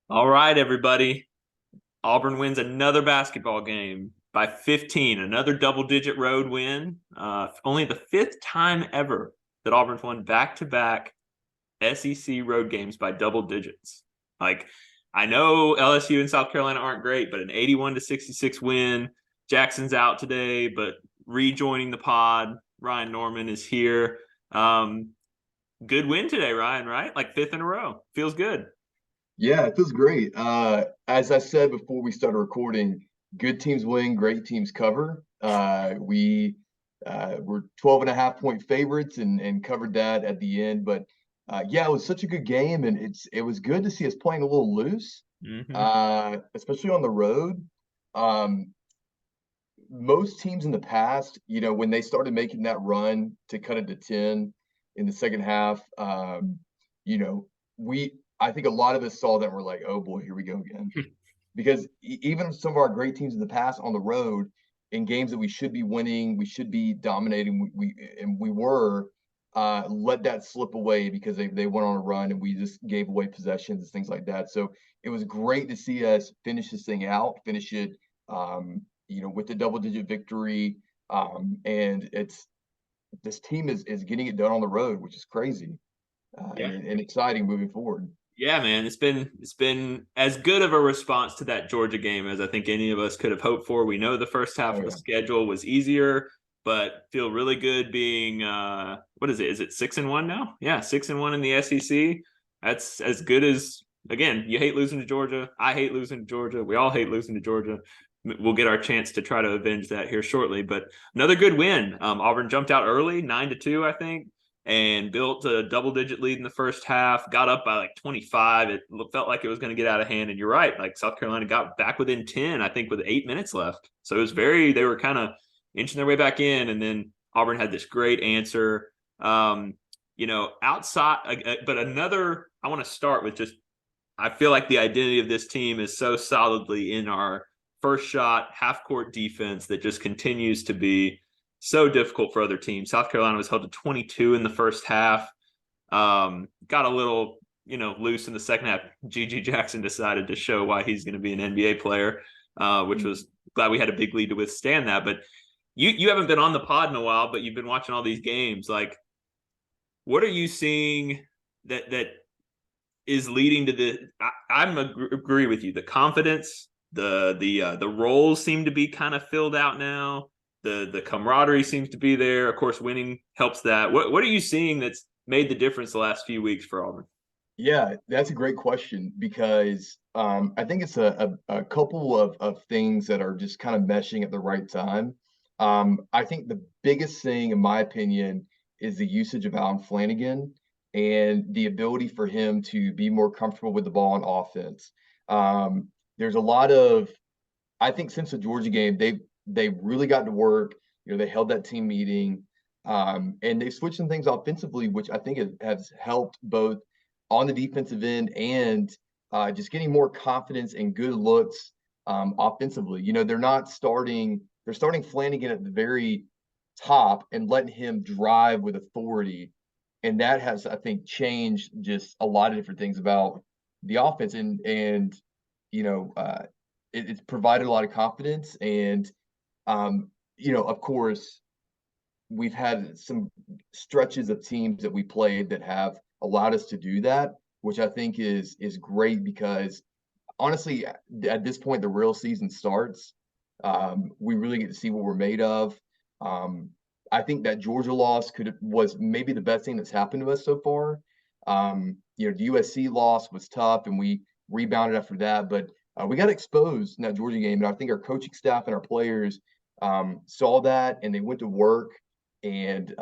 All right, everybody. Auburn wins another basketball game by 15, another double-digit road win. Only the fifth time ever that Auburn's won back-to-back SEC road games by double digits. Like, I know LSU and South Carolina aren't great, but an 81-66 win. Jackson's out today, but rejoining the pod, Ryan Norman is here. Good win today, Ryan, right? Like fifth in a row. Feels good. Yeah, it feels great. As I said before we started recording, good teams win, great teams cover. We were 12 and a half point favorites and covered that at the end. But yeah, it was such a good game, and it was good to see us playing a little loose, Mm-hmm. especially on the road. Um, Most teams in the past, when they started making that run to cut it to 10 in the second half, you know, we I think a lot of us saw that and we're like, oh boy, here we go again. Because even some of our great teams in the past on the road, in games that we should be winning, we should be dominating, we were let that slip away because they went on a run and we just gave away possessions and things like that. So it was great to see us finish this thing out, finish it with the double digit victory. And it's this team is getting it done on the road, which is crazy Yeah. and exciting moving forward. Yeah, man, it's been as good of a response to that Georgia game as I think any of us could have hoped for. We know the first half Oh of the yeah. schedule was easier, but feel really good being what is it? Is it 6-1 now? Yeah, 6-1 in the SEC. That's as good as again, you hate losing to Georgia. I hate losing to Georgia. We all hate losing to Georgia. We'll get our chance to try to avenge that here shortly. But another good win. Auburn jumped out early, 9-2, I think, and built a double digit lead in the first half, got up by like 25. It felt like it was going to get out of hand. And you're right. Like South Carolina got back within 10, I think, with 8 minutes left. So it was they were kind of inching their way back in. And then Auburn had this great answer. Outside, but I want to start with just, I feel like the identity of this team is so solidly in our first shot, half court defense that just continues to be so difficult for other teams. South Carolina was held to 22 in the first half. Got a little, loose in the second half. GG Jackson decided to show why he's going to be an NBA player, which was glad we had a big lead to withstand that. But you haven't been on the pod in a while, but you've been watching all these games. Like, what are you seeing that is leading to the? Agree with you. The confidence, the roles seem to be kind of filled out now. The camaraderie seems to be there. Of course, winning helps that. What are you seeing that's made the difference the last few weeks for Auburn? Yeah, that's a great question because I think it's a couple of things that are just kind of meshing at the right time. I think the biggest thing, in my opinion, is the usage of Allen Flanigan and the ability for him to be more comfortable with the ball on offense. There's a lot of, I think, since the Georgia game, they really got to work. They held that team meeting, and they switched some things offensively, which I think has helped both on the defensive end and just getting more confidence and good looks offensively. They're starting Flanagan at the very top and letting him drive with authority. And that has, I think, changed just a lot of different things about the offense. And you know, it's provided a lot of confidence. And, of course, we've had some stretches of teams that we played that have allowed us to do that, which I think is great because honestly, at this point, the real season starts. We really get to see what we're made of. Um, I think that Georgia loss was maybe the best thing that's happened to us so far. The USC loss was tough, and we rebounded after that, but we got exposed in that Georgia game, and I think our coaching staff and our players saw that, and they went to work, and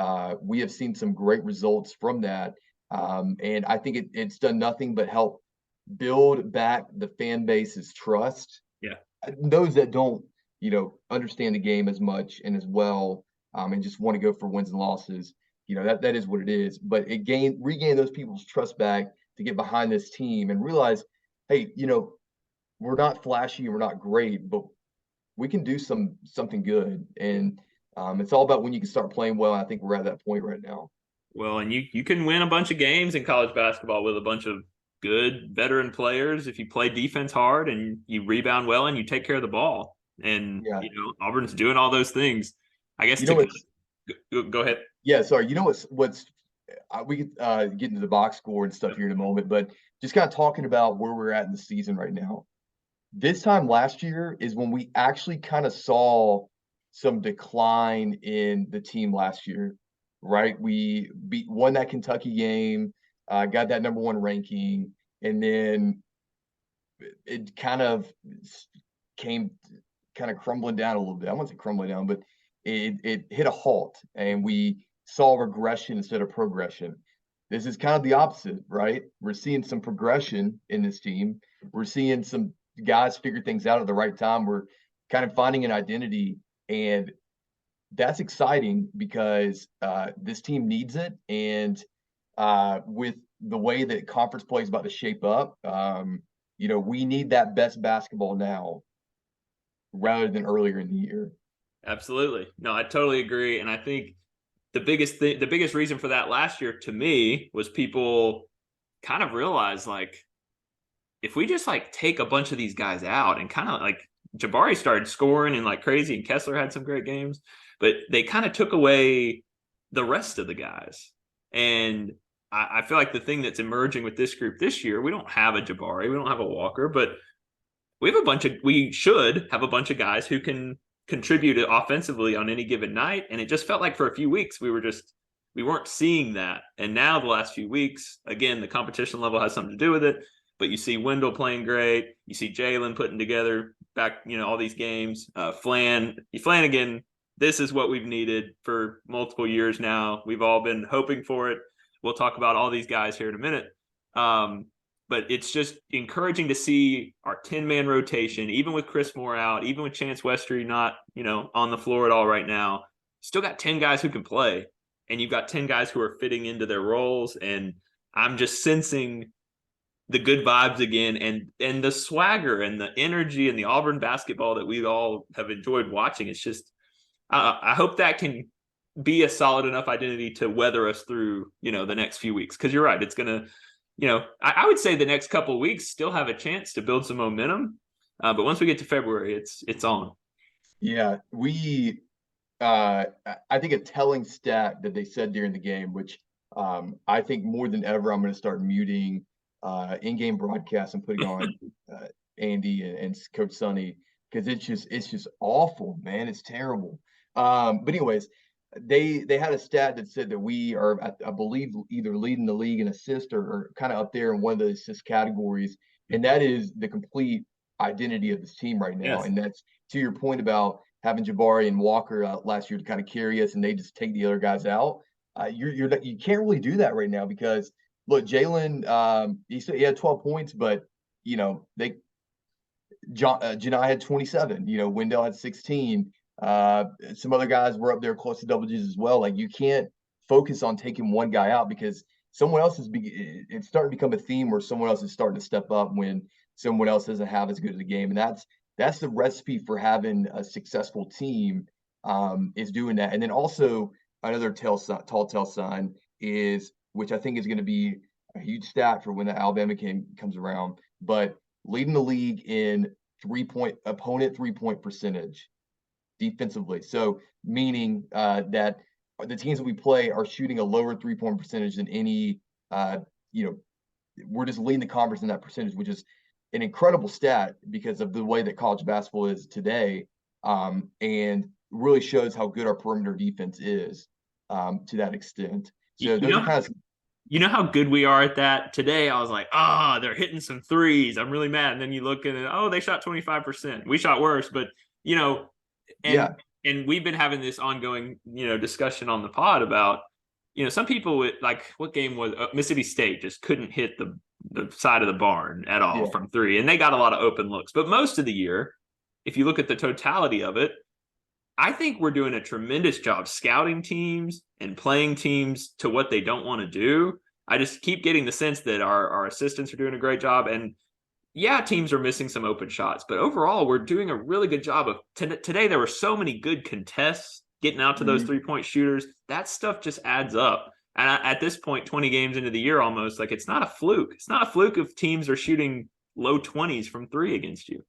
we have seen some great results from that. And I think it's done nothing but help build back the fan base's trust. Yeah. Those that don't, understand the game as much and as well, and just want to go for wins and losses, that is what it is. But regain those people's trust back to get behind this team and realize, hey, we're not flashy, we're not great, but we can do something good. And it's all about when you can start playing well. I think we're at that point right now. Well, and you can win a bunch of games in college basketball with a bunch of good veteran players if you play defense hard and you rebound well and you take care of the ball. And, Yeah. Auburn's doing all those things. I guess You know what's go ahead. Yeah, sorry. You know what's we could get into the box score and stuff here in a moment, but just kind of talking about where we're at in the season right now. This time last year is when we actually kind of saw some decline in the team last year, right? We won that Kentucky game, got that number one ranking, and then it kind of came kind of crumbling down a little bit. I won't say crumbling down, but it hit a halt, and we saw regression instead of progression. This is kind of the opposite, right? We're seeing some progression in this team. We're seeing some guys figure things out at the right time. We're kind of finding an identity, and that's exciting because this team needs it. And with the way that conference play is about to shape up, we need that best basketball now rather than earlier in the year. Absolutely. No, I totally agree. And I think the biggest reason for that last year to me was people kind of realized, like, if we just like take a bunch of these guys out and kind of like Jabari started scoring and like crazy, and Kessler had some great games, but they kind of took away the rest of the guys. And I feel like the thing that's emerging with this group this year, we don't have a Jabari, we don't have a Walker, but we should have a bunch of guys who can contribute offensively on any given night. And it just felt like for a few weeks we weren't seeing that. And now the last few weeks, again, the competition level has something to do with it. But you see Wendell playing great. You see Jalen putting together back, all these games. Flanagan, this is what we've needed for multiple years now. We've all been hoping for it. We'll talk about all these guys here in a minute. But it's just encouraging to see our 10-man rotation, even with Chris Moore out, even with Chance Westry not, on the floor at all right now. Still got 10 guys who can play, and you've got 10 guys who are fitting into their roles. And I'm just sensing the good vibes again, and the swagger and the energy and the Auburn basketball that we all have enjoyed watching. It's just, I hope that can be a solid enough identity to weather us through, the next few weeks. Because you're right, it's gonna, I would say the next couple of weeks still have a chance to build some momentum. But once we get to February, it's on. Yeah, I think a telling stat that they said during the game, which I think more than ever, I'm going to start muting in-game broadcasts and putting on Andy and Coach Sonny, because it's just awful, man. It's terrible. But anyways, they had a stat that said that we are, I believe, either leading the league in assist or kind of up there in one of the assist categories, and that is the complete identity of this team right now. Yes. And that's to your point about having Jabari and Walker last year to kind of carry us, and they just take the other guys out. You can't really do that right now because look, Jalen, he had 12 points, but Janai had 27. Wendell had 16. Some other guys were up there close to double digits as well. Like, you can't focus on taking one guy out because someone else it's starting to become a theme where someone else is starting to step up when someone else doesn't have as good of a game. And that's the recipe for having a successful team, is doing that. And then also another tall tale sign is, which I think is going to be a huge stat for when the Alabama game comes around, but leading the league in opponent 3-point percentage defensively. So meaning that the teams that we play are shooting a lower 3-point percentage than any, we're just leading the conference in that percentage, which is an incredible stat because of the way that college basketball is today, and really shows how good our perimeter defense is to that extent. So those are kind of. You know how good we are at that? Today, I was like, they're hitting some threes. I'm really mad. And then you look at it, they shot 25%. We shot worse, but, and we've been having this ongoing, discussion on the pod about, some people with, like, what game was Mississippi State just couldn't hit the side of the barn at all from three. And they got a lot of open looks. But most of the year, if you look at the totality of it, I think we're doing a tremendous job scouting teams and playing teams to what they don't want to do. I just keep getting the sense that our assistants are doing a great job. And teams are missing some open shots, but overall we're doing a really good job of today. There were so many good contests getting out to those 3-point shooters. That stuff just adds up. And at this point, 20 games into the year almost, like it's not a fluke. It's not a fluke if teams are shooting low 20s from three against you.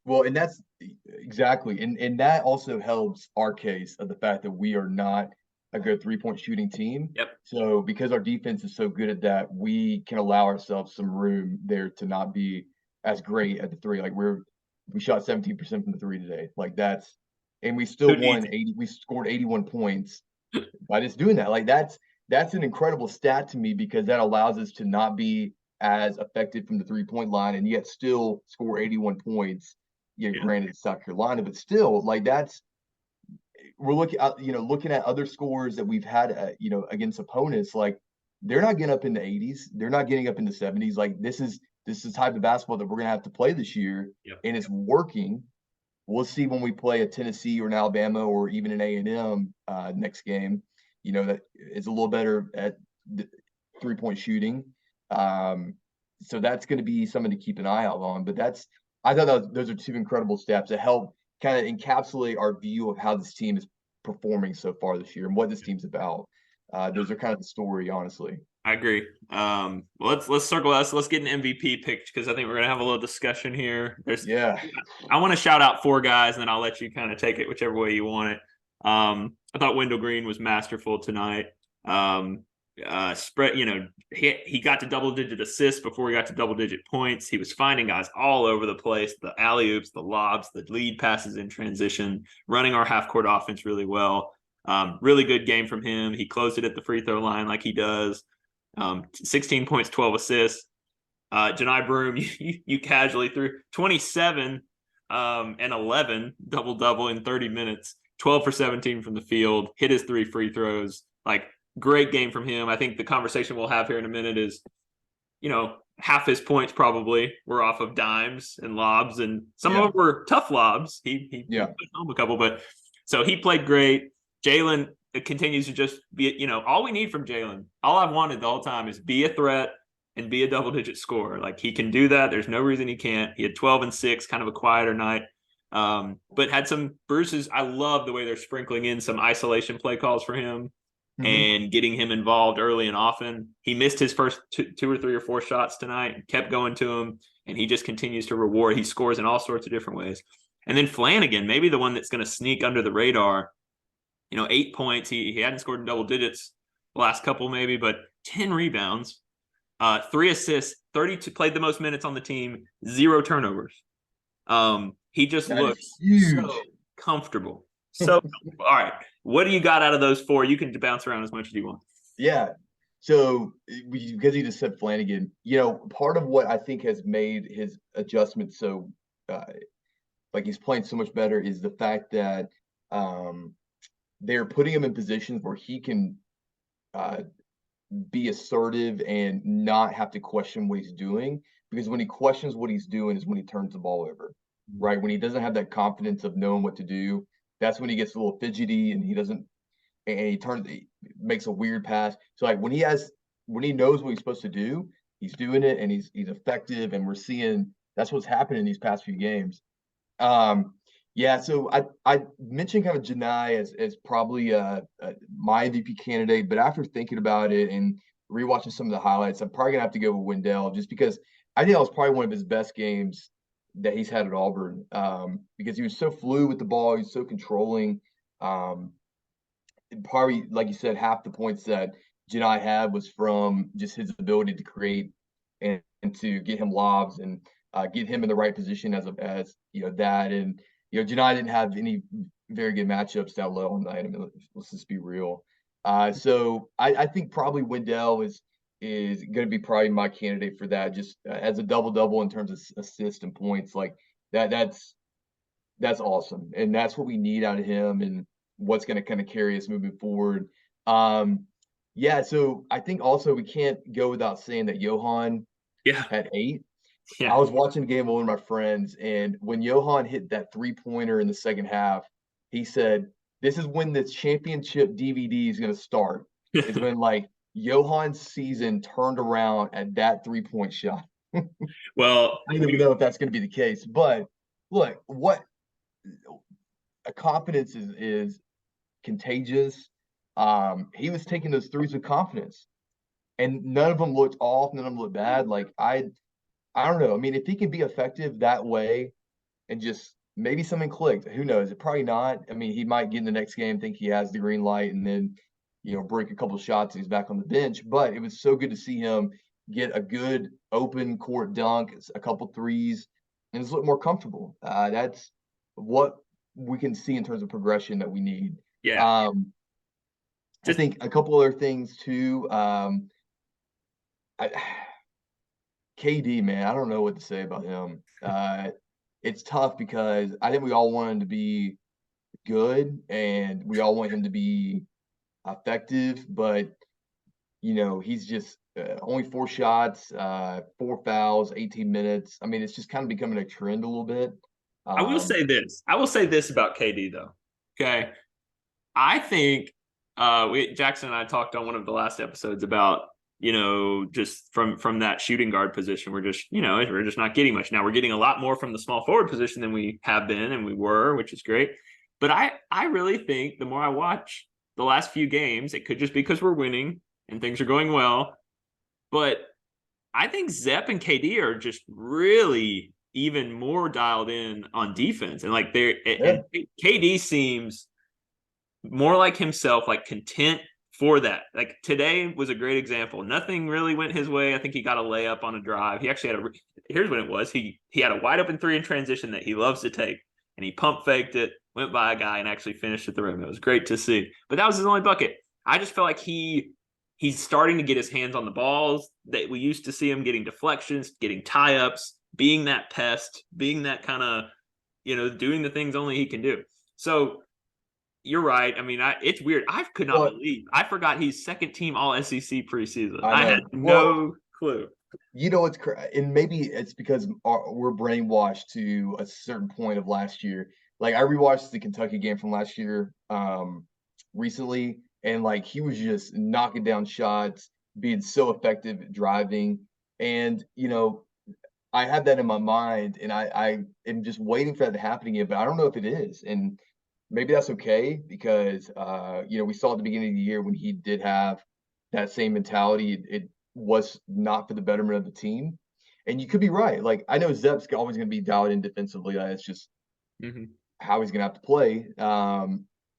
Well, and that's exactly, and that also helps our case of the fact that we are not a good 3-point shooting team. Yep. So because our defense is so good at that, we can allow ourselves some room there to not be as great at the three. Like we shot 17% from the three today. Like that's, and we still Who won needs 80. We scored 81 points by just doing that. Like that's an incredible stat to me because that allows us to not be as effective from the 3-point line and yet still score 81 points. Yeah, Yeah. granted it's South Carolina, but still, like that's we're looking at looking at other scores that we've had against opponents. Like they're not getting up in the 80s, they're not getting up in the 70s. Like this is the type of basketball that we're gonna have to play this year, Yep. and it's working. We'll see when we play a Tennessee or an Alabama or even an A&M next game. That is a little better at 3-point shooting. So that's going to be something to keep an eye out on. But I thought those are two incredible steps that help kind of encapsulate our view of how this team is performing so far this year and what this team's about. Those are kind of the story, honestly. I agree. Let's circle us. Let's get an MVP picked because I think we're gonna have a little discussion here. Yeah. I want to shout out four guys, and then I'll let you kind of take it whichever way you want it. I thought Wendell Green was masterful tonight. Spread, he got to double-digit assists before he got to double-digit points. He was finding guys all over the place, the alley-oops, the lobs, the lead passes in transition, running our half-court offense really well. Really good game from him. He closed it at the free throw line like he does. 16 points, 12 assists. Janai Broom, you casually threw 27 and 11 double-double in 30 minutes, 12 for 17 from the field, hit his 3 free throws. Like, great game from him. I think the conversation we'll have here in a minute is, half his points probably were off of dimes and lobs, and some of them were tough lobs. He put home a couple, but so he played great. Jalen continues to just be, all we need from Jalen, all I've wanted the whole time is be a threat and be a double-digit scorer. Like, he can do that. There's no reason he can't. He had 12 and 6, kind of a quieter night, but had some bruises. I love the way they're sprinkling in some isolation play calls for him and getting him involved early and often. He missed his first two or three or four shots tonight and kept going to him, and he just continues to reward. He scores in all sorts of different ways. And then Flanagan, maybe the one that's going to sneak under the radar, 8 points. He hadn't scored in double digits the last couple maybe, but 10 rebounds, 3 assists, 32, played the most minutes on the team, 0 turnovers. He just looks so comfortable. So, all right, what do you got out of those 4? You can bounce around as much as you want. Yeah. So because you just said Flanagan, part of what I think has made his adjustment so like he's playing so much better is the fact that they're putting him in positions where he can be assertive and not have to question what he's doing. Because when he questions what he's doing is when he turns the ball over, right? When he doesn't have that confidence of knowing what to do, that's when he gets a little fidgety and he makes a weird pass. So like when he knows what he's supposed to do, he's doing it and he's effective, and we're seeing that's what's happening in these past few games. Yeah, so I mentioned kind of Janai as probably my MVP candidate, but after thinking about it and rewatching some of the highlights, I'm probably gonna have to go with Wendell just because I think that was probably one of his best games that he's had at Auburn, because he was so fluid with the ball, he's so controlling. Probably, like you said, half the points that Janai had was from just his ability to create and to get him lobs and get him in the right position as that. And Janai didn't have any very good matchups down low on the night. I mean, let's just be real. So I think probably Wendell is going to be probably my candidate for that, just as a double in terms of assists and points. Like that's awesome, and that's what we need out of him, and what's going to kind of carry us moving forward. Yeah, so I think also we can't go without saying that Johan had 8. Yeah. I was watching the game with one of my friends, and when Johan hit that 3-pointer in the second half, he said, "This is when the championship DVD is going to start." It's when like Johan's season turned around at that 3-point shot. Well, I don't even know if that's going to be the case, but look, what a confidence is contagious. he was taking those threes with confidence, and none of them looked off, none of them looked bad. Like I don't know. I mean, if he can be effective that way and just maybe something clicked, who knows? It probably not. I mean, he might get in the next game, think he has the green light, and then break a couple shots and he's back on the bench. But it was so good to see him get a good open court dunk, a couple threes, and just look more comfortable. That's what we can see in terms of progression that we need. Yeah. I think a couple other things too. I, KD, man, I don't know what to say about him. It's tough because I think we all want him to be good and we all want him to be effective, but he's just only 4 shots, 4 fouls, 18 minutes. I mean, it's just kind of becoming a trend a little bit. I will say this. I will say this about KD though. Okay. I think Jackson and I talked on one of the last episodes about, just from that shooting guard position, we're just not getting much. Now we're getting a lot more from the small forward position than we have been and we were, which is great. But I really think the more I watch the last few games, it could just be because we're winning and things are going well. But I think Zep and KD are just really even more dialed in on defense. And like and KD seems more like himself, like content for that. Like today was a great example. Nothing really went his way. I think he got a layup on a drive. He actually here's what it was. He had a wide open three in transition that he loves to take, and he pump faked it, went by a guy, and actually finished at the rim. It was great to see. But that was his only bucket. I just felt like he's starting to get his hands on the balls that we used to see him getting deflections, getting tie-ups, being that pest, being that kind of, doing the things only he can do. So you're right. I mean, it's weird. I could not believe. I forgot he's second team All SEC preseason. I had no clue. It's and maybe it's because we're brainwashed to a certain point of last year. Like I rewatched the Kentucky game from last year recently, and like he was just knocking down shots, being so effective at driving, and I have that in my mind, and I am just waiting for that to happen again. But I don't know if it is, and maybe that's okay because we saw at the beginning of the year when he did have that same mentality, it was not for the betterment of the team. And you could be right. Like I know Zep's always going to be dialed in defensively. It's just how he's going to have to play.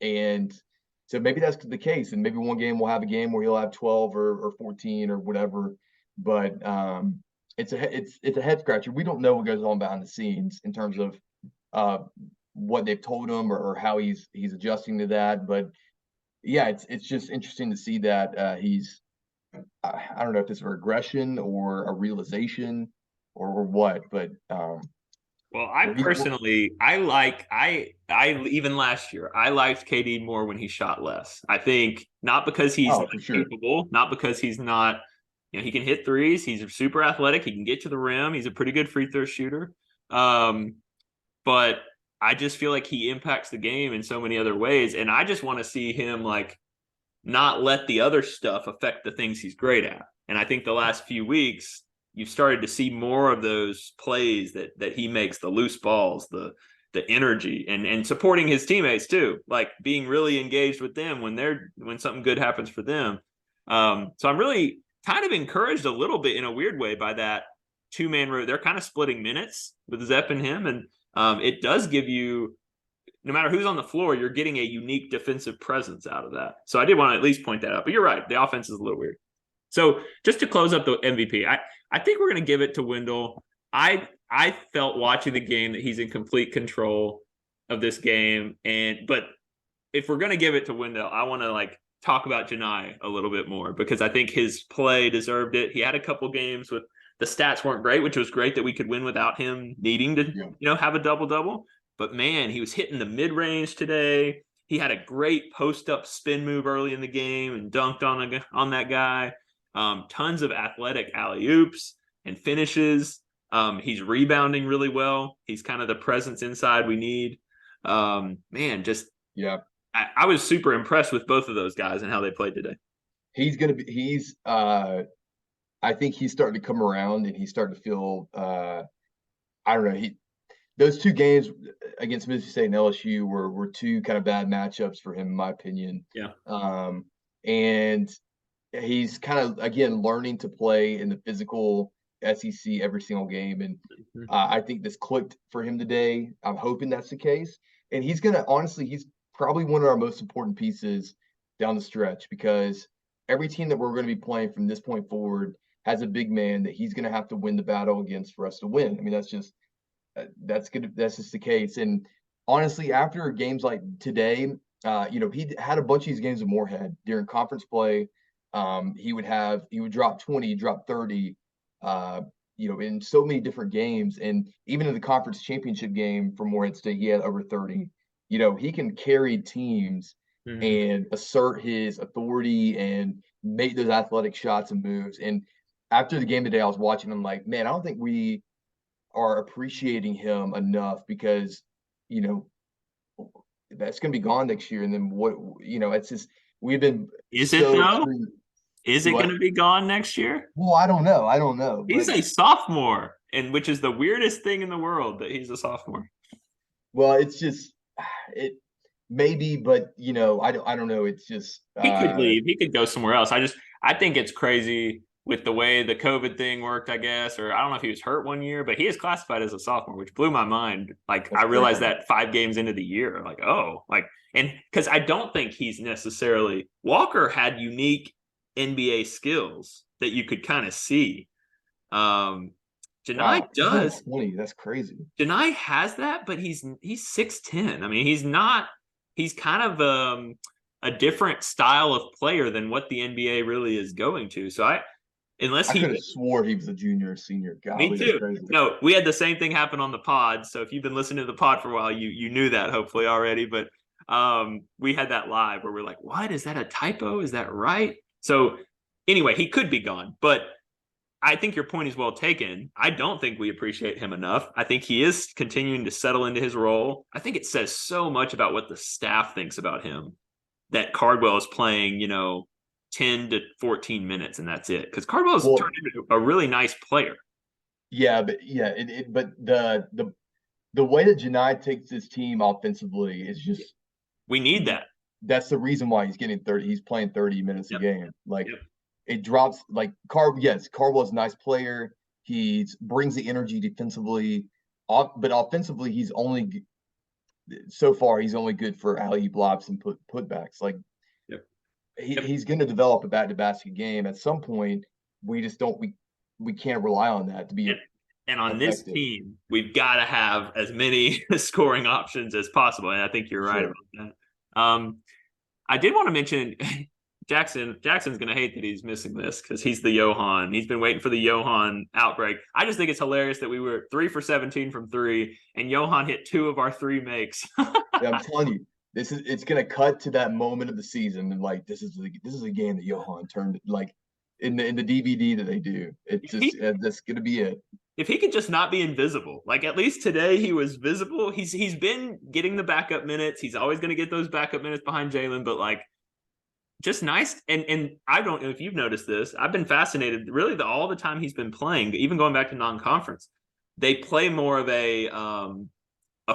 And so maybe that's the case. And maybe one game we'll have a game where he'll have 12 or 14 or whatever. But it's a head scratcher. We don't know what goes on behind the scenes in terms of what they've told him or how he's adjusting to that. But yeah, it's just interesting to see that he's I don't know if it's a regression or a realization or what, but well, I personally I even last year I liked KD more when he shot less. I think not because he's not capable, not because he's not, he can hit threes, he's super athletic, he can get to the rim, he's a pretty good free throw shooter. But I just feel like he impacts the game in so many other ways, and I just want to see him like not let the other stuff affect the things he's great at. And I think the last few weeks you've started to see more of those plays that he makes, the loose balls, the energy, and supporting his teammates too, like being really engaged with them when something good happens for them. So I'm really kind of encouraged a little bit in a weird way by that two-man row. They're kind of splitting minutes with Zep and him, and it does give you, no matter who's on the floor, you're getting a unique defensive presence out of that. So I did want to at least point that out. But you're right, the offense is a little weird. So just to close up the MVP, I think we're going to give it to Wendell. I felt watching the game that he's in complete control of this game. But if we're going to give it to Wendell, I want to talk about Janai a little bit more because I think his play deserved it. He had a couple games with the stats weren't great, which was great that we could win without him needing to have a double-double. But man, he was hitting the mid-range today. He had a great post-up spin move early in the game and dunked on that guy. Tons of athletic alley-oops and finishes. He's rebounding really well. He's kind of the presence inside we need. I was super impressed with both of those guys and how they played today. I think he's starting to come around and he's starting to feel I don't know. Those two games against Mississippi State and LSU were two kind of bad matchups for him, in my opinion. Yeah. and he's kind of again learning to play in the physical SEC every single game, and Mhm. I think this clicked for him today. I'm hoping that's the case, and he's gonna honestly, he's probably one of our most important pieces down the stretch because every team that we're going to be playing from this point forward has a big man that he's going to have to win the battle against for us to win. I mean, that's just the case. And honestly, after games like today, he had a bunch of these games with Moorhead during conference play. He would drop 20, drop 30, in so many different games. And even in the conference championship game for Moorhead State, he had over 30. He can carry teams Mhm. and assert his authority and make those athletic shots and moves. And after the game today, I was watching. I'm like, man, I don't think we are appreciating him enough because, you know, that's going to be gone next year. And then it's just, we've been Is it so though? extreme. Is it going What? to be gone next year? Well, I don't know. I don't know. He's But, a sophomore, and which is the weirdest thing in the world that he's a sophomore. well, it's just, it maybe, but, I don't know. It's just, He could leave. He could go somewhere else. I think it's crazy with the way the COVID thing worked, I guess, or I don't know if he was hurt one year, but he is classified as a sophomore, which blew my mind. Like I that's realized crazy. that 5 games into the year, like, oh, like, and because I don't think he's necessarily Walker had unique NBA skills that you could kind of see. Um, Janai Wow. He's only does. 20. That's crazy. Janai has that, but he's 6'10". I mean, he's not. He's kind of a different style of player than what the NBA really is going to. So unless I he, could have swore he was a junior or senior. me Golly, that's too. crazy. No, we had the same thing happen on the pod. So if you've been listening to the pod for a while, you knew that hopefully already. But we had that live where we're like, what is that a typo? Is that right? So anyway, he could be gone, but I think your point is well taken. I don't think we appreciate him enough. I think he is continuing to settle into his role. I think it says so much about what the staff thinks about him that Cardwell is playing, 10 to 14 minutes and that's it. Because Cardwell's turned Well, into a really nice player. yeah, but yeah, but the way that Janai takes his team offensively is just We need that. that's the reason why he's getting 30. He's playing 30 minutes a Yep. game. Like Yep. it drops like yes, Cardwell's a nice player. He brings the energy defensively, but offensively, so far he's only good for alley blocks and putbacks. Like Yep. Yep. he's going to develop a back to basket game at some point. We just don't we can't rely on that to be And on this effective. team, we've got to have as many scoring options as possible. And I think you're For right sure. about that. I did want to mention Jackson. Jackson's going to hate that he's missing this because he's the Johan. He's been waiting for the Johan outbreak. I just think it's hilarious that we were 3 for 17 from three, and Johan hit 2 of our 3 makes. Yeah, I'm telling you, it's gonna cut to that moment of the season, and like this is a game that Johan turned like in the DVD that they do. It's if just he that's gonna be it. if he could just not be invisible, like at least today he was visible. He's been getting the backup minutes. He's always going to get those backup minutes behind Jalen, but like just nice. And I don't know if you've noticed this. I've been fascinated really all the time he's been playing, even going back to non-conference. They play more of a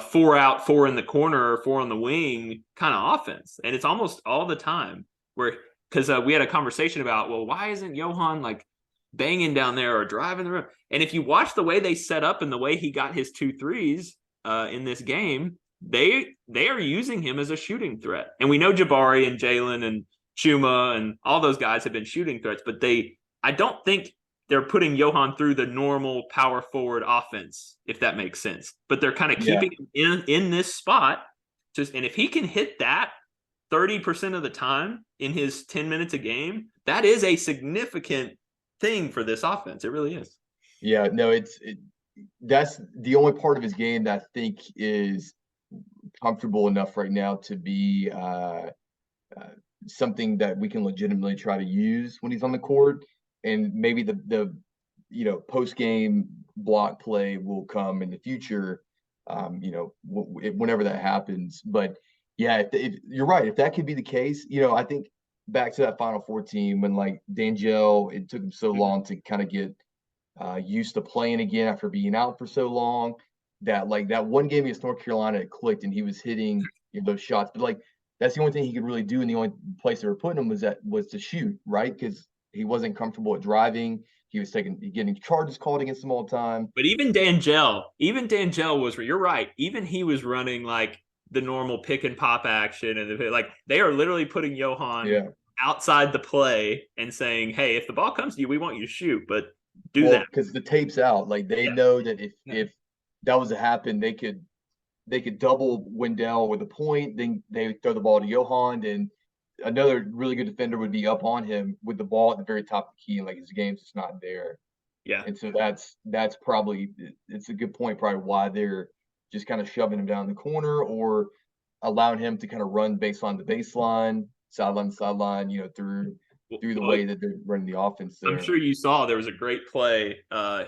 4 out, 4 in the corner, 4 on the wing kind of offense, and it's almost all the time where because we had a conversation about well, why isn't Johan like banging down there or driving the room? And if you watch the way they set up and the way he got his 2 threes in this game, they are using him as a shooting threat. And we know Jabari and Jalen and Chuma and all those guys have been shooting threats, but I don't think they're putting Johan through the normal power forward offense, if that makes sense. But they're kind of Yeah, keeping him in this spot. And if he can hit that 30% of the time in his 10 minutes a game, that is a significant thing for this offense. It really is. yeah, no, that's the only part of his game that I think is comfortable enough right now to be uh, something that we can legitimately try to use when he's on the court, and maybe the post game block play will come in the future, whenever that happens. But yeah, if you're right, if that could be the case, I think back to that Final Four team when like D'Angelo, it took him so Mhm. long to kind of get used to playing again after being out for so long. That like that one game against North Carolina, it clicked and he was hitting those shots. But like that's the only thing he could really do, and the only place they were putting him was to shoot, right? Because he wasn't comfortable at driving. He was getting charges called against him all the time. But even Dangel was, you're right. Even he was running like the normal pick and pop action. And like they are literally putting Johan Yeah. outside the play and saying, hey, if the ball comes to you, we want you to shoot, but do Well, that. because the tape's out. Like they Yeah. know that if Yeah. if that was to happen, they could double Wendell with a point. Then they throw the ball to Johan, and another really good defender would be up on him with the ball at the very top of the key, and like his game's just not there. Yeah. And so that's probably it's a good point, probably why they're just kind of shoving him down the corner or allowing him to kind of run baseline to baseline, sideline to sideline, through the Well, way that they're running the offense I'm there. sure you saw there was a great play.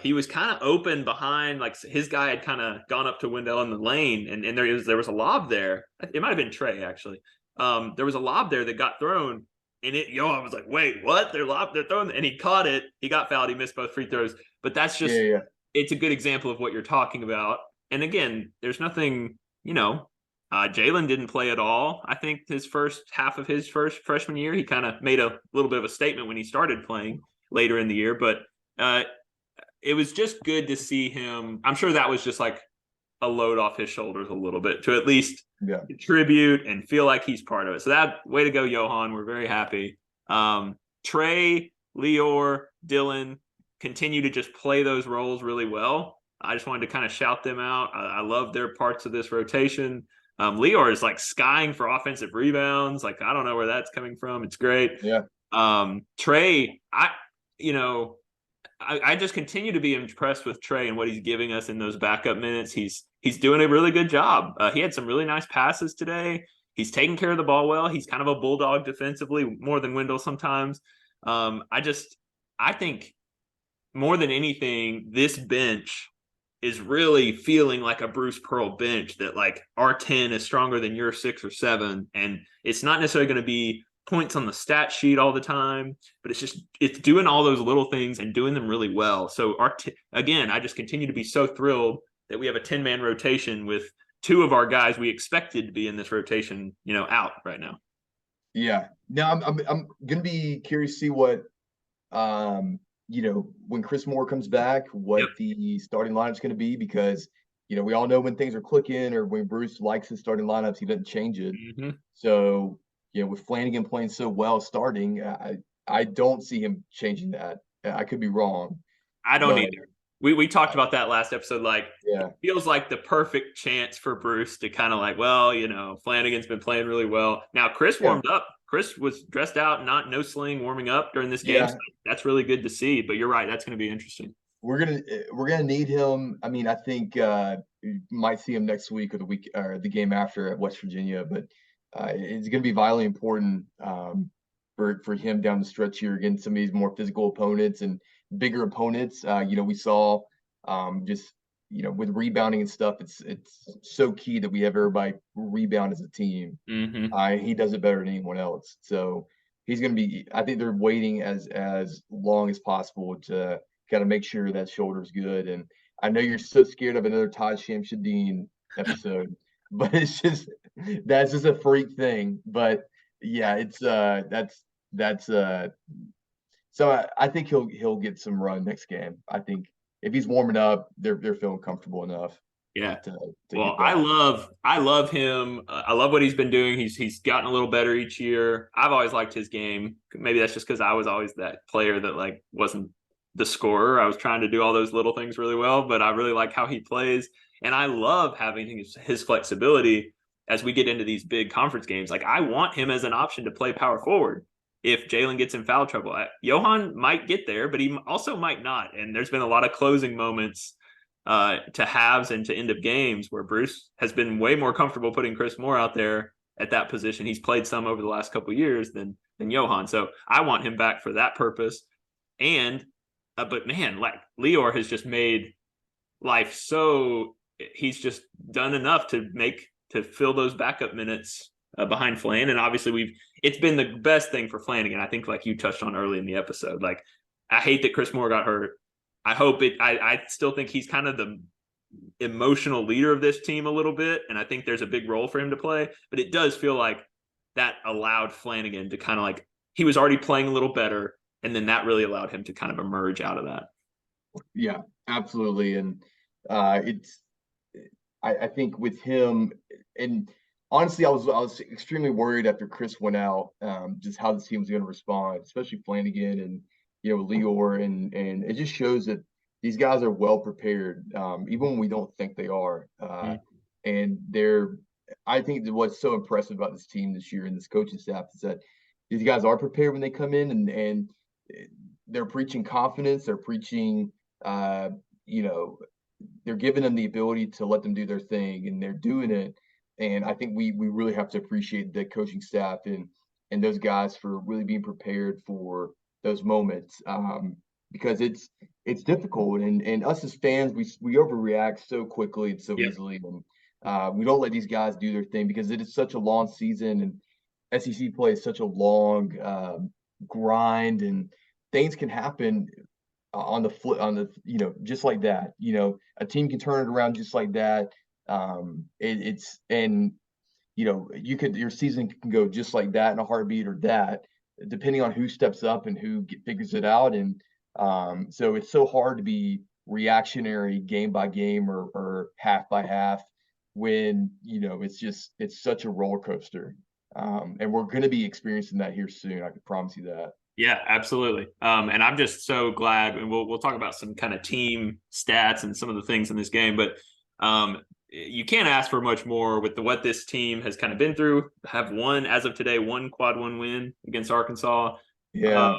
He was kind of open behind, like his guy had kind of gone up to Wendell in the lane, and there was a lob there. It might have been Trey actually. There was a lob there that got thrown, and I was like, wait, what? They're throwing, and he caught it. He got fouled. He missed both free throws. But that's Yeah, just yeah, it's a good example of what you're talking about. And again, there's nothing, Jalen didn't play at all. I think his first half of his first freshman year, he kind of made a little bit of a statement when he started playing later in the year. But it was just good to see him. I'm sure that was just like a load off his shoulders a little bit to at least yeah. contribute and feel like he's part of it. So that way to go, Johan. We're very happy. Trey, Lior, Dylan continue to just play those roles really well. I just wanted to kind of shout them out. I love their parts of this rotation. Lior is like skying for offensive rebounds. Like, I don't know where that's coming from. It's great. Yeah. Trey, I just continue to be impressed with Trey and what he's giving us in those backup minutes. He's doing a really good job. He had some really nice passes today. He's taking care of the ball well. He's kind of a bulldog defensively, more than Wendell sometimes. I think more than anything, this bench is really feeling like a Bruce Pearl bench, that like our 10 is stronger than your 6 or 7. And it's not necessarily going to be points on the stat sheet all the time, but it's doing all those little things and doing them really well. So again, I just continue to be so thrilled that we have a 10-man rotation with 2 of our guys we expected to be in this rotation, out right now. Yeah. Now I'm gonna be curious to see what when Chris Moore comes back, what the starting lineup's going to be, because we all know when things are clicking or when Bruce likes his starting lineups, he doesn't change it. Mm-hmm. So with Flanagan playing so well starting, I don't see him changing that. I could be wrong. I don't either. We talked about that last episode. Like, yeah, it feels like the perfect chance for Bruce to kind of like, well, Flanagan's been playing really well. Now Chris warmed up. Chris was dressed out, no sling, warming up during this game. Yeah. So that's really good to see. But you're right, that's going to be interesting. We're gonna need him. I mean, I think you might see him next week or the game after at West Virginia. But it's gonna be vitally important for him down the stretch here against some of these more physical opponents and bigger opponents. We saw with rebounding and stuff, it's so key that we have everybody rebound as a team. Mm-hmm. He does it better than anyone else. So he's going to be, I think they're waiting as long as possible to kind of make sure that shoulder's good. And I know you're so scared of another Todd Shamsuddin episode, but that's just a freak thing. But yeah, it's so I think he'll get some run next game. I think if he's warming up, they're feeling comfortable enough. Yeah. To well, I love him. I love what he's been doing. He's gotten a little better each year. I've always liked his game. Maybe that's just because I was always that player that like wasn't the scorer. I was trying to do all those little things really well, but I really like how he plays, and I love having his flexibility as we get into these big conference games. Like, I want him as an option to play power forward if Jalen gets in foul trouble. Johan might get there, but he also might not. And there's been a lot of closing moments to halves and to end of games where Bruce has been way more comfortable putting Chris Moore out there at that position. He's played some over the last couple of years than Johan. So I want him back for that purpose. And but man, like, Lior has just made life so, he's just done enough to fill those backup minutes behind Flan. And obviously it's been the best thing for Flanagan. I think, like you touched on early in the episode, like, I hate that Chris Moore got hurt. I still think he's kind of the emotional leader of this team a little bit. And I think there's a big role for him to play, but it does feel like that allowed Flanagan to kind of like, he was already playing a little better. And then that really allowed him to kind of emerge out of that. Yeah, absolutely. And it's I think with him, and honestly, I was extremely worried after Chris went out, just how this team was going to respond, especially Flanagan and Lior, and it just shows that these guys are well prepared, even when we don't think they are. And I think that what's so impressive about this team this year and this coaching staff is that these guys are prepared when they come in, and they're preaching confidence. They're preaching, uh, you know, they're giving them the ability to let them do their thing, and they're doing it. And I think we really have to appreciate the coaching staff and those guys for really being prepared for those moments, because it's difficult, and us as fans we overreact so quickly and so Yep. easily, and we don't let these guys do their thing because it is such a long season, and SEC play is such a long grind, and things can happen on the foot on the just like that. A team can turn it around just like that. It's and your season can go just like that in a heartbeat, or that, depending on who steps up and who figures it out. And so it's so hard to be reactionary game by game, or half by half, when it's such a roller coaster. And we're going to be experiencing that here soon. I can promise you that. Yeah, absolutely. And I'm just so glad, and we'll talk about some kind of team stats and some of the things in this game, but you can't ask for much more with what this team has kind of been through. Have won, as of today, one quad one win against Arkansas. Yeah.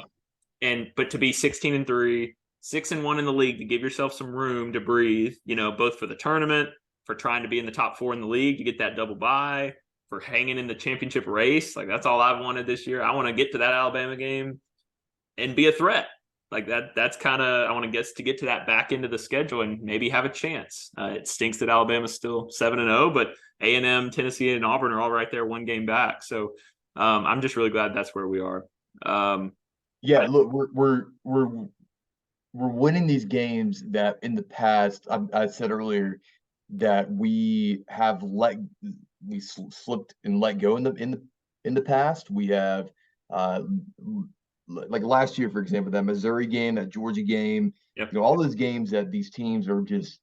But to be 16-3, 6-1 in the league, to give yourself some room to breathe, both for the tournament, for trying to be in the top 4 in the league, to get that double bye, for hanging in the championship race. Like, that's all I've wanted this year. I want to get to that Alabama game and be a threat. Like that's kind of, I want to get to that back end of the schedule and maybe have a chance. It stinks that Alabama's still 7-0, but A&M, Tennessee, and Auburn are all right there, one game back. So I'm just really glad that's where we are. Look, we're winning these games that in the past, I said earlier that we have slipped and let go in the past. We have like last year, for example, that Missouri game, that Georgia game, Yep. all those games that these teams are just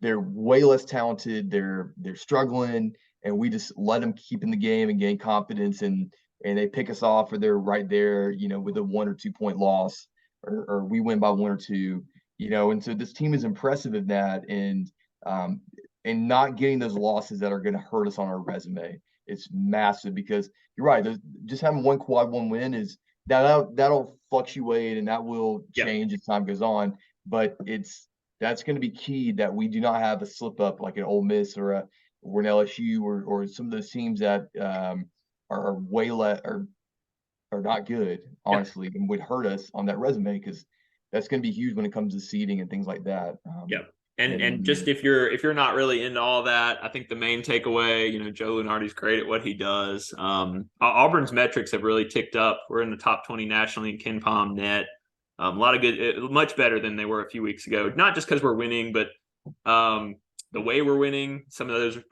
they're way less talented. They're struggling, and we just let them keep in the game and gain confidence, and they pick us off, or they're right there, with a 1 or 2 point loss, or we win by 1 or 2, And so this team is impressive in that, and not getting those losses that are going to hurt us on our resume. It's massive, because you're right. Just having one quad one win is that'll fluctuate, and that will change as time goes on. But that's going to be key, that we do not have a slip up like an Ole Miss or an LSU, or some of those teams that are way less are not good, honestly, and would hurt us on that resume, because that's going to be huge when it comes to seeding and things like that. And just if you're not really into all that, I think the main takeaway, Joe Lunardi's great at what he does. Auburn's metrics have really ticked up. We're in the top 20 nationally in KenPom net. A lot of good, much better than they were a few weeks ago. Not just because we're winning, but the way we're winning. Some of those have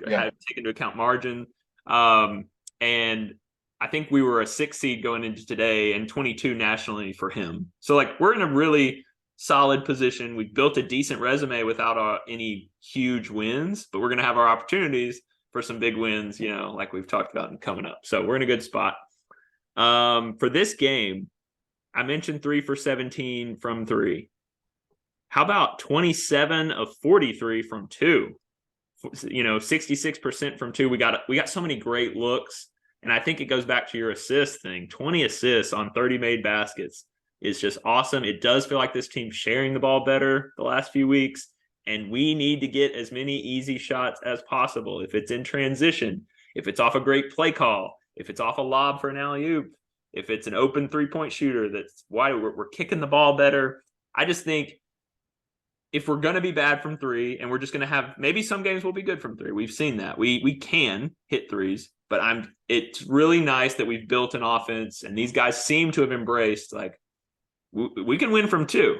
taken into account margin. And I think we were a 6 seed going into today, and 22 nationally for him. So we're in a really solid position. We built a decent resume without any huge wins, but we're going to have our opportunities for some big wins, like we've talked about and coming up. So we're in a good spot. For this game, I mentioned 3 for 17 from 3. How about 27 of 43 from 2? 66% from 2. We got so many great looks, and I think it goes back to your assist thing. 20 assists on 30 made baskets is just awesome. It does feel like this team's sharing the ball better the last few weeks, and we need to get as many easy shots as possible. If it's in transition, if it's off a great play call, if it's off a lob for an alley-oop, if it's an open three-point shooter, that's why we're kicking the ball better. I just think if we're going to be bad from 3, and we're just going to have, maybe some games will be good from 3. We've seen that. We can hit threes, but it's really nice that we've built an offense, and these guys seem to have embraced, we can win from 2,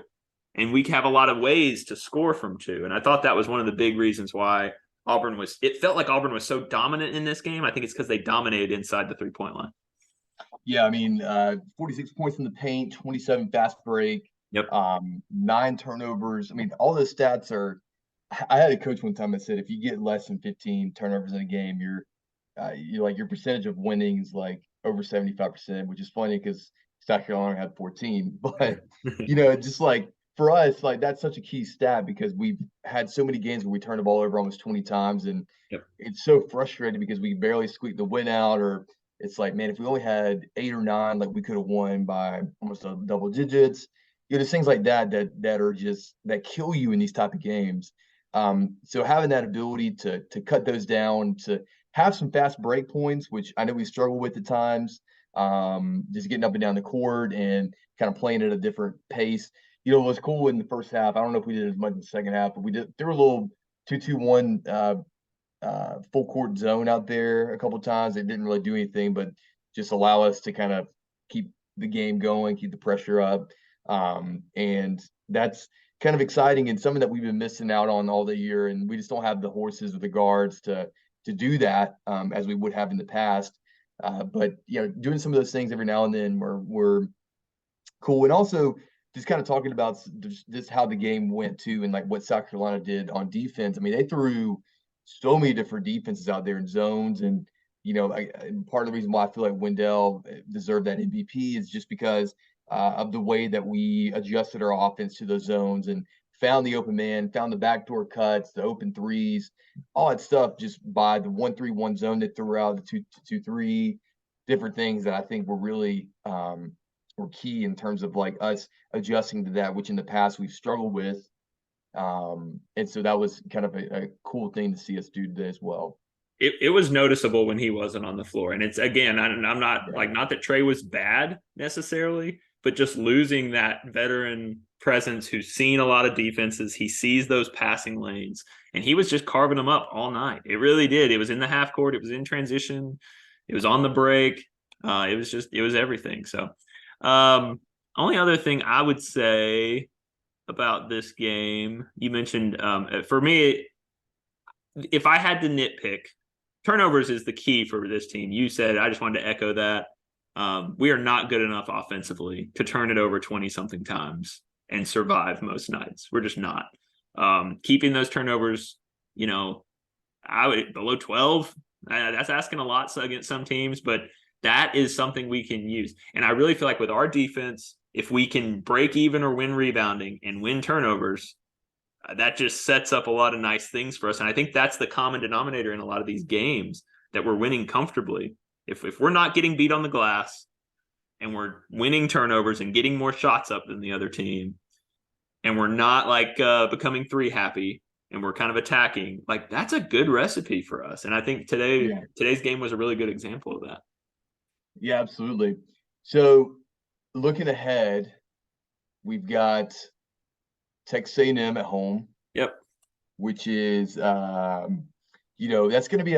and we have a lot of ways to score from 2. And I thought that was one of the big reasons why it felt like Auburn was so dominant in this game. I think it's because they dominated inside the 3-point line. Yeah, I mean, 46 points in the paint, 27 fast break, Yep. 9 turnovers. I mean, all those stats are. I had a coach one time that said if you get less than 15 turnovers in a game, you're like your percentage of winning is like over 75%, which is funny because South Carolina had 14. But just like for us, like that's such a key stat because we've had so many games where we turn the ball over almost 20 times, and Yep. it's so frustrating because we barely squeak the win out, or it's like, man, if we only had 8 or 9, like we could have won by almost a double digits. There's things like that are just that kill you in these type of games. So having that ability to cut those down, to have some fast break points, which I know we struggle with at times, just getting up and down the court and kind of playing at a different pace. It was cool in the first half. I don't know if we did as much in the second half, but we did. There were a little 2-2-1 full court zone out there a couple times. It didn't really do anything, but just allow us to kind of keep the game going, keep the pressure up. And that's kind of exciting and something that we've been missing out on all the year. And we just don't have the horses or the guards to do that as we would have in the past. But doing some of those things every now and then were cool. And also just kind of talking about just how the game went too, and like what South Carolina did on defense. I mean, they threw so many different defenses out there in zones, and part of the reason why I feel like Wendell deserved that MVP is just because of the way that we adjusted our offense to those zones and found the open man, found the backdoor cuts, the open threes, all that stuff just by the 1-3-1 zone that threw out, the 2-2-3, different things that I think were really were key in terms of like us adjusting to that, which in the past we've struggled with. And so that was kind of a cool thing to see us do today as well. It was noticeable when he wasn't on the floor. And it's, again, I'm not Yeah. like, not that Trey was bad necessarily, but just losing that veteran presence who's seen a lot of defenses. He sees those passing lanes, and he was just carving them up all night. It really did. It was in the half court. It was in transition. It was on the break. It was everything. So only other thing I would say about this game, you mentioned, for me, if I had to nitpick, turnovers is the key for this team. You said, I just wanted to echo that. We are not good enough offensively to turn it over 20 something times and survive most nights. We're just not. Keeping those turnovers, I would below 12. That's asking a lot against some teams, but that is something we can use. And I really feel like with our defense, if we can break even or win rebounding and win turnovers, that just sets up a lot of nice things for us. And I think that's the common denominator in a lot of these games, that we're winning comfortably. If we're not getting beat on the glass and we're winning turnovers and getting more shots up than the other team, and we're not like becoming three happy and we're kind of attacking, like that's a good recipe for us. And I think today's game was a really good example of that. Yeah, absolutely. So looking ahead, we've got Texas A&M at home. Yep. Which is, that's going to be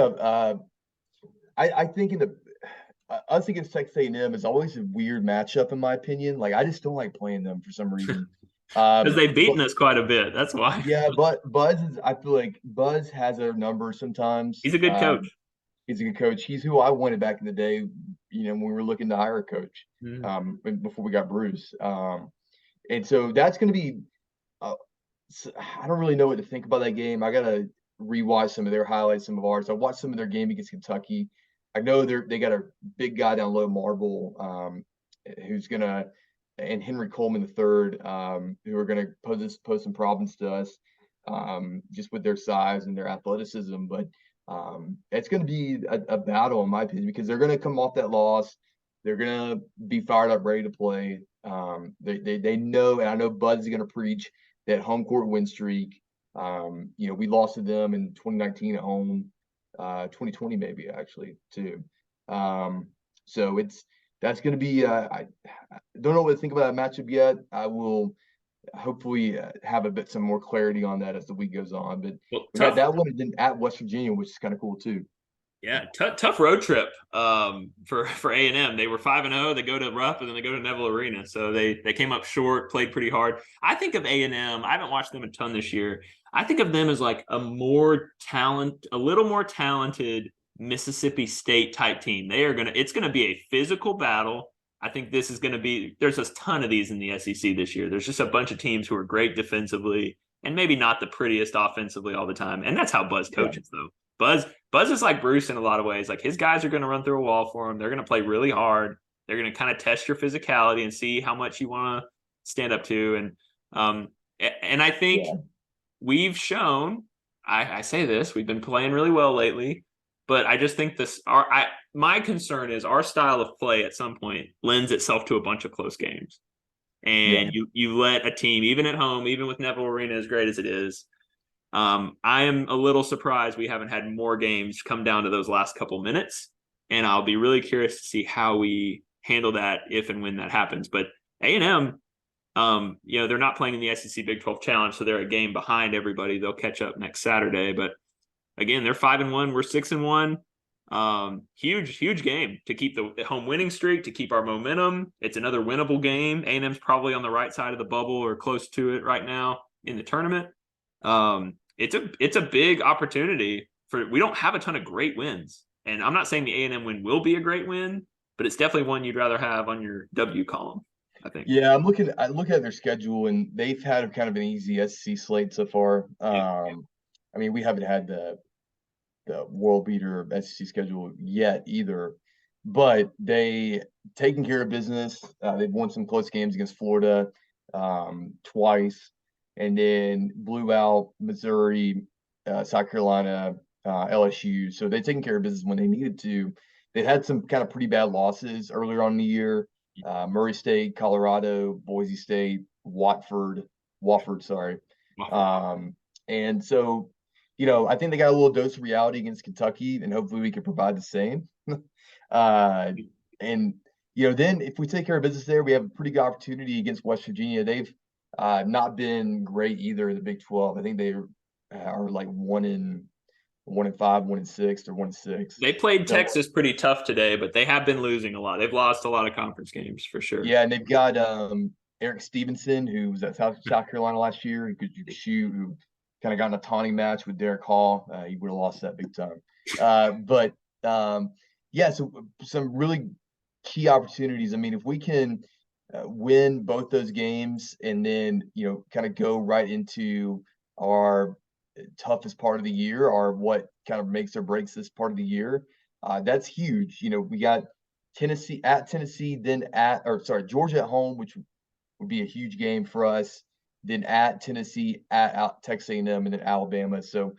I think us against Texas A&M is always a weird matchup in my opinion. Like I just don't like playing them for some reason. Because they've beaten us quite a bit. That's why. Yeah, but I feel like Buzz has our number sometimes. He's a good coach. He's a good coach. He's who I wanted back in the day, when we were looking to hire a coach, before we got Bruce. And so that's going to be, I don't really know what to think about that game. I got to rewatch some of their highlights, some of ours. I watched some of their game against Kentucky. I know they got a big guy down low, Marble, who's going to, and Henry Coleman III, who are going to pose some problems to us, just with their size and their athleticism. But it's going to be a battle, in my opinion, because they're going to come off that loss. They're going to be fired up, ready to play. They know, and I know Buzz is going to preach that home court win streak. We lost to them in 2019 at home, 2020 maybe actually too. So that's going to be. I don't know what to think about that matchup yet. I will hopefully have some more clarity on that as the week goes on. But we got that one, and then at West Virginia, which is kind of cool too. Yeah, tough road trip for A&M. They were 5-0. They go to Rupp and then they go to Neville Arena. So they came up short, played pretty hard. I think of A&M. I haven't watched them a ton this year. I think of them as like a little more talented Mississippi State type team. It's gonna be a physical battle. I think this is gonna be. There's a ton of these in the SEC this year. There's just a bunch of teams who are great defensively and maybe not the prettiest offensively all the time. And that's how Buzz Yeah. coaches, though. Buzz is like Bruce in a lot of ways. Like his guys are going to run through a wall for him. They're going to play really hard. They're going to kind of test your physicality and see how much you want to stand up to. And I think Yeah. we've shown. I say this, we've been playing really well lately, but I just think my concern is our style of play at some point lends itself to a bunch of close games. Yeah. And you let a team, even at home, even with Neville Arena as great as it is, I am a little surprised we haven't had more games come down to those last couple minutes. And I'll be really curious to see how we handle that if and when that happens. But A&M, they're not playing in the SEC Big 12 Challenge, so they're a game behind everybody. They'll catch up next Saturday. But again, they're 5-1. We're 6-1. Huge game to keep the home winning streak, to keep our momentum. It's another winnable game. A&M's probably on the right side of the bubble or close to it right now in the tournament. It's a big opportunity we don't have a ton of great wins. And I'm not saying the A&M win will be a great win, but it's definitely one you'd rather have on your W column, I think. Yeah, I look at their schedule, and they've had kind of an easy SEC slate so far. Yeah. I mean, we haven't had the world beater SEC schedule yet either, but they taking care of business. They've won some close games against Florida twice, and then blew out Missouri, South Carolina, LSU. So they're taking care of business when they needed to. They had some kind of pretty bad losses earlier on in the year. Murray State, Colorado, Boise State, Wofford, sorry. And so, I think they got a little dose of reality against Kentucky, and hopefully we can provide the same. And then if we take care of business there, we have a pretty good opportunity against West Virginia. They've not been great either in the Big 12. I think they are like 1-5, 1-6, or 1-6. They played So, Texas pretty tough today, but they have been losing a lot. They've lost a lot of conference games for sure. yeah, and they've got Eric Stevenson, who was at South Carolina last year, who could shoot, who kind of got in a taunting match with Derek Hall. He would have lost that big time. Yeah, so some really key opportunities. I mean, if we can win both those games and then, kind of go right into our toughest part of the year, or what kind of makes or breaks this part of the year, that's huge. We got Tennessee, then Georgia at home, which would be a huge game for us. Then at Tennessee, at Texas A&M, and then Alabama. So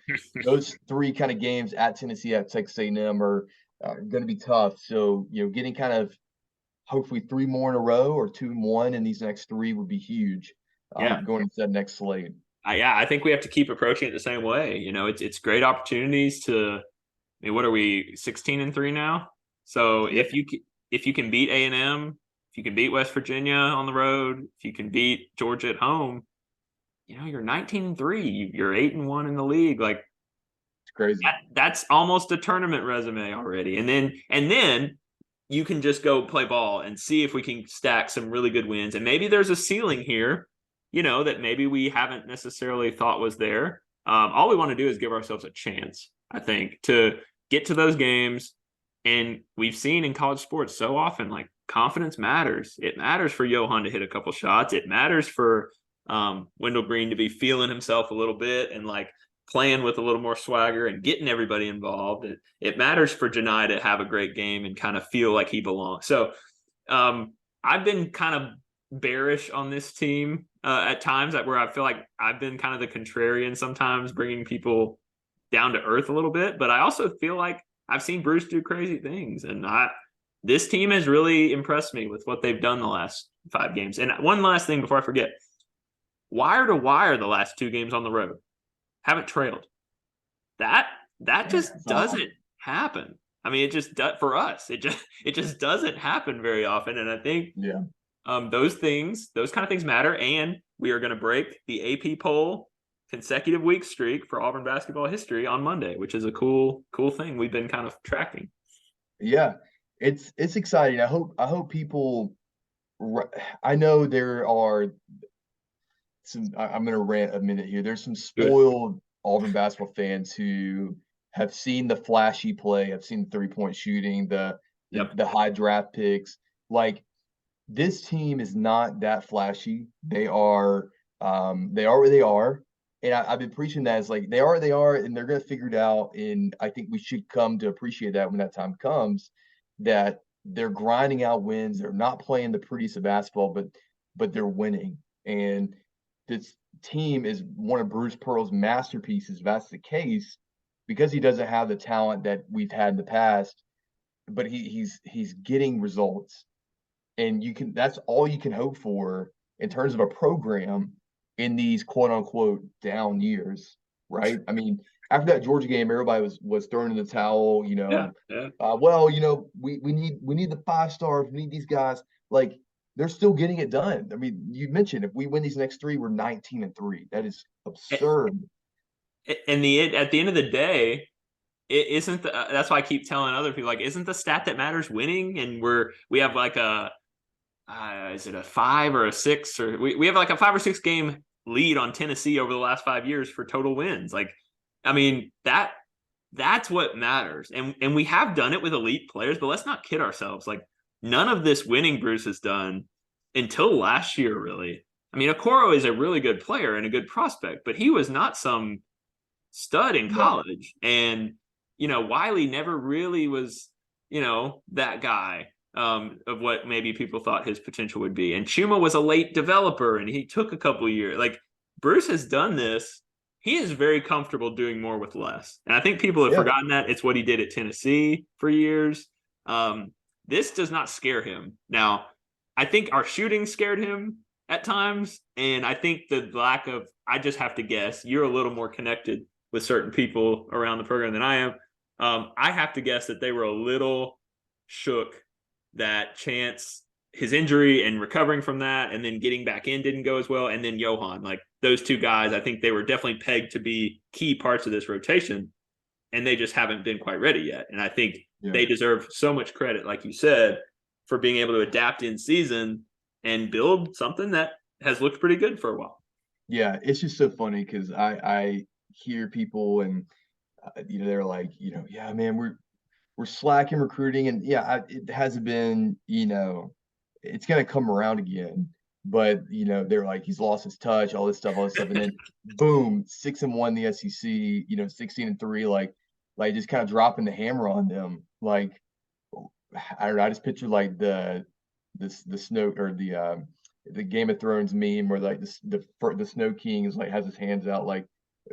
those three kind of games at Tennessee, at Texas A&M are going to be tough. So getting kind of hopefully 3 more in a row or 2-1 in these next 3 would be huge. Yeah. Going into that next slate. I think we have to keep approaching it the same way. It's great opportunities to. I mean, what are we 16-3 now? So if you can beat A&M, if you can beat West Virginia on the road, if you can beat Georgia at home, you're 19-3. You're 8-1 in the league. Like, it's crazy. That's almost a tournament resume already. And then you can just go play ball and see if we can stack some really good wins. And maybe there's a ceiling here, that maybe we haven't necessarily thought was there. All we want to do is give ourselves a chance, I think, to get to those games. And we've seen in college sports so often, like, confidence matters. It matters for Johan to hit a couple shots. It matters for Wendell Green to be feeling himself a little bit and like playing with a little more swagger and getting everybody involved. It matters for Janai to have a great game and kind of feel like he belongs. So I've been kind of bearish on this team at times, where I feel like I've been kind of the contrarian sometimes, bringing people down to earth a little bit. But I also feel like I've seen Bruce do crazy things, and this team has really impressed me with what they've done the last 5 games. And one last thing before I forget, wire to wire, the last 2 games on the road haven't trailed. That just doesn't happen. I mean, it just for us, it just doesn't happen very often. And I think those kind of things matter. And we are going to break the AP poll consecutive week streak for Auburn basketball history on Monday, which is a cool thing we've been kind of tracking. Yeah, it's exciting. I hope people. I know there are I'm going to rant a minute here. There's some Good. spoiled Auburn basketball fans who have seen the flashy play, have seen the 3-point shooting, Yep. the high draft picks. Like, this team is not that flashy. They are where they are. And I've been preaching that as like they are, and they're gonna figure it out. And I think we should come to appreciate that when that time comes, that they're grinding out wins. They're not playing the prettiest of basketball, but they're winning. And this team is one of Bruce Pearl's masterpieces. If that's the case, because he doesn't have the talent that we've had in the past, but he's getting results, and that's all you can hope for in terms of a program in these quote unquote down years, right? I mean, after that Georgia game, everybody was throwing in the towel, Yeah. Yeah. well, we need the 5 stars, we need these guys. Like, they're still getting it done. I mean, you mentioned if we win these next 3, we're 19-3. That is absurd. And at the end of the day, it isn't that's why I keep telling other people, like, isn't the stat that matters winning? And we have like a is it a 5 or a 6, or we have like a 5 or 6 game lead on Tennessee over the last 5 years for total wins. Like, I mean, that's what matters. And we have done it with elite players, but let's not kid ourselves. Like, none of this winning Bruce has done until last year, really. I mean, Okoro is a really good player and a good prospect, but he was not some stud in No. college. And, Wiley never really was, that guy of what maybe people thought his potential would be. And Chuma was a late developer and he took a couple of years. Like, Bruce has done this. He is very comfortable doing more with less. And I think people have Yeah. forgotten that. It's what he did at Tennessee for years. This does not scare him. Now, I think our shooting scared him at times. And I think the lack of, I just have to guess, you're a little more connected with certain people around the program than I am. I have to guess that they were a little shook that Chance, his injury and recovering from that, and then getting back in didn't go as well. And then Johan, like, those 2 guys, I think they were definitely pegged to be key parts of this rotation, and they just haven't been quite ready yet. And I think they deserve so much credit, like you said, for being able to adapt in season and build something that has looked pretty good for a while. Yeah, it's just so funny because I hear people and they're like, yeah, man, we're slacking recruiting, and yeah, it hasn't been, it's gonna come around again. But they're like, he's lost his touch, all this stuff, and then boom, 6-1 in the SEC, 16-3, like just kind of dropping the hammer on them. Like, I don't know, I just picture like the snow, or the Game of Thrones meme where like the Snow King is like has his hands out, like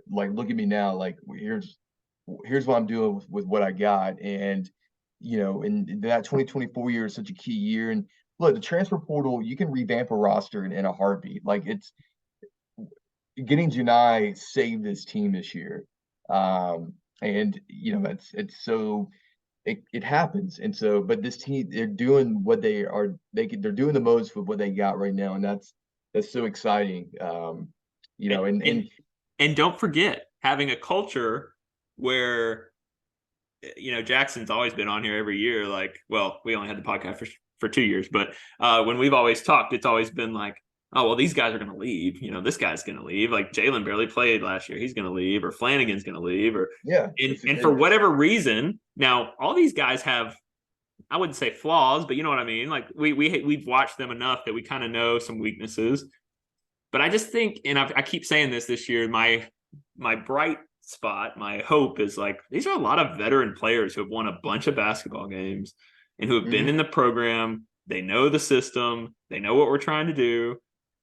look at me now, like here's what I'm doing with what I got. And and that 2024 year is such a key year. And look, the transfer portal, you can revamp a roster in a heartbeat. Like, it's getting Janai saved this team this year. And it's so it happens. And so, but this team, they're doing what they're doing the most with what they got right now, and that's so exciting. And don't forget having a culture where, Jackson's always been on here every year. Like, well, we only had the podcast for 2 years, but when we've always talked, it's always been like, oh, well, these guys are going to leave. This guy's going to leave. Like, Jalen barely played last year. He's going to leave, or Flanagan's going to leave, or yeah. And for whatever reason, now all these guys have, I wouldn't say flaws, but you know what I mean. Like, we've watched them enough that we kind of know some weaknesses. But I just think, and I keep saying this year, my bright spot, my hope is, like, these are a lot of veteran players who have won a bunch of basketball games and who have been in the program. They know the system. They know what we're trying to do.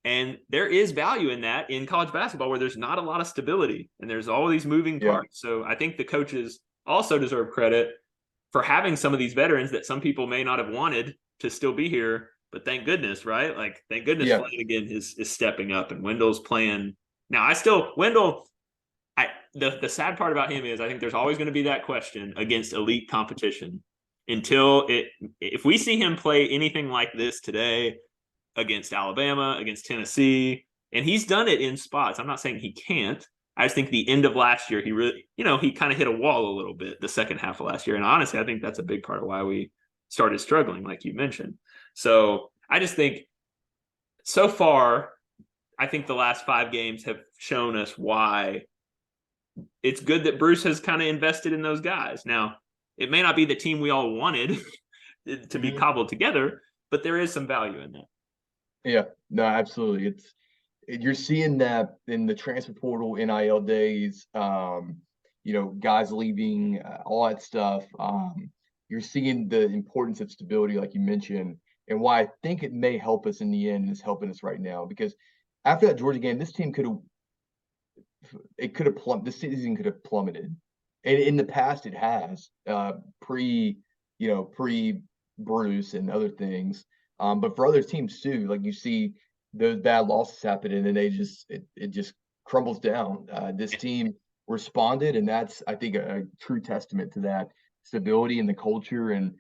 And there is value in that in college basketball, where there's not a lot of stability and there's all these moving parts. So I think the coaches also deserve credit for having some of these veterans that some people may not have wanted to still be here. But thank goodness, right? Like, thank goodness Flanagan is stepping up and Wendell's playing. Now, Wendell, the sad part about him is I think there's always going to be that question against elite competition if we see him play anything like this today against Alabama, against Tennessee, and he's done it in spots. I'm not saying he can't. I just think the end of last year, he really, he kind of hit a wall a little bit the second half of last year. And honestly, I think that's a big part of why we started struggling, like you mentioned. So I just think so far, I think the last 5 games have shown us why it's good that Bruce has kind of invested in those guys. Now, it may not be the team we all wanted to be cobbled together, but there is some value in that. Yeah, no, absolutely. You're seeing that in the transfer portal, NIL days, guys leaving, all that stuff. You're seeing the importance of stability, like you mentioned, and why I think it may help us in the end is helping us right now. Because after that Georgia game, this team this season could have plummeted. And in the past, it has, pre Bruce and other things. But for other teams too, like you see those bad losses happen, and then it just crumbles down. This team responded, and that's, I think, a true testament to that stability and the culture, and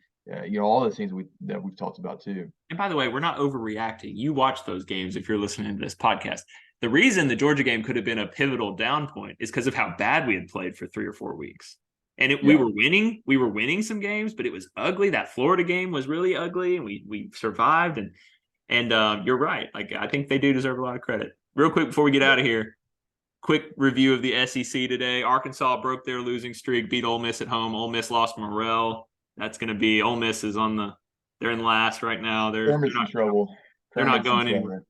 all those things that we've talked about too. And by the way, we're not overreacting. You watch those games if you're listening to this podcast. The reason the Georgia game could have been a pivotal down point is because of how bad we had played for 3 or 4 weeks. And we were winning. We were winning some games, but it was ugly. That Florida game was really ugly, and we survived. And you're right. Like, I think they do deserve a lot of credit. Real quick before we get out of here, quick review of the SEC today. Arkansas broke their losing streak, beat Ole Miss at home. Ole Miss lost morale. That's going to be Ole Miss is they're in last right now. They're Kermit's in trouble. They're not going anywhere.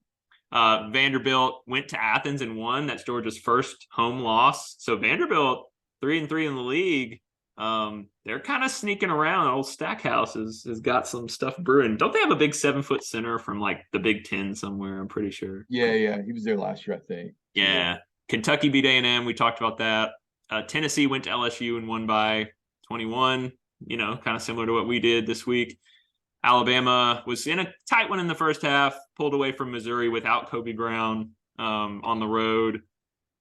Vanderbilt went to Athens and won. That's Georgia's first home loss. So Vanderbilt 3-3 in the league. They're kind of sneaking around. Old Stackhouse has got some stuff brewing. Don't they have a big 7-foot center from like the Big Ten somewhere? I'm pretty sure. Yeah, he was there last year, I think. Yeah. Kentucky beat A&M. We talked about that. Tennessee went to LSU and won by 21. Kind of similar to what we did this week. Alabama was in a tight one in the first half, pulled away from Missouri without Kobe Brown on the road.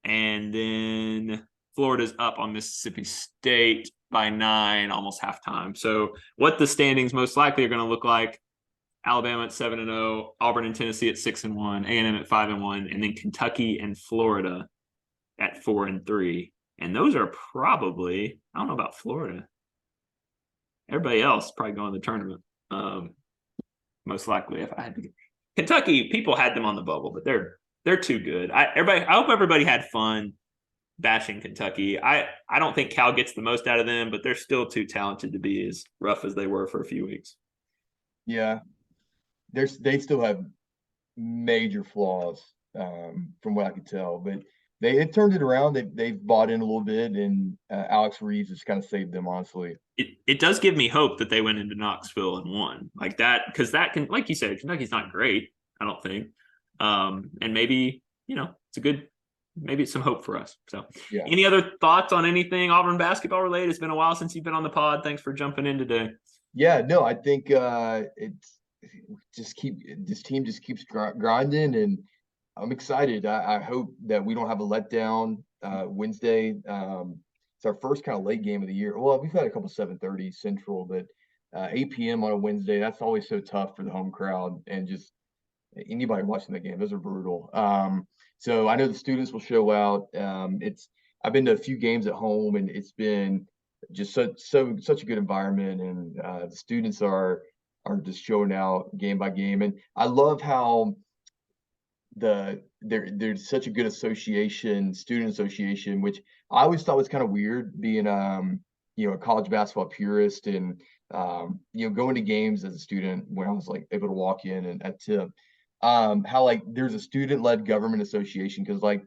And then Florida's up on Mississippi State by 9, almost halftime. So what the standings most likely are going to look like: Alabama at 7-0, Auburn and Tennessee at 6-1, A&M at 5-1, and then Kentucky and Florida at 4-3. And those are probably, I don't know about Florida. Everybody else probably going to the tournament. Most likely, if I had to. Kentucky, people had them on the bubble, but they're too good. I hope everybody had fun bashing Kentucky. I don't think Cal gets the most out of them, but they're still too talented to be as rough as they were for a few weeks. Yeah, they still have major flaws, from what I could tell, but they turned it around. They've bought in a little bit, and Alex Reeves has kind of saved them, honestly. It does give me hope that they went into Knoxville and won like that, because that can, like you said, Kentucky's not great, I don't think, and maybe maybe it's some hope for us. So, yeah. Any other thoughts on anything Auburn basketball related? It's been a while since you've been on the pod. Thanks for jumping in today. Yeah, no, I think this team just keeps grinding, and I'm excited. I hope that we don't have a letdown Wednesday. It's our first kind of late game of the year. Well, we've had a couple 7:30 Central, but 8 p.m. on a Wednesday, that's always so tough for the home crowd, and just anybody watching that game. Those are brutal. So I know the students will show out. I've been to a few games at home, and it's been just such a good environment, and the students are just showing out game by game. And I love how there's such a good student association, which I always thought was kind of weird, being a college basketball purist, and going to games as a student when I was like able to walk in and at tip. How like there's a student-led government association, because like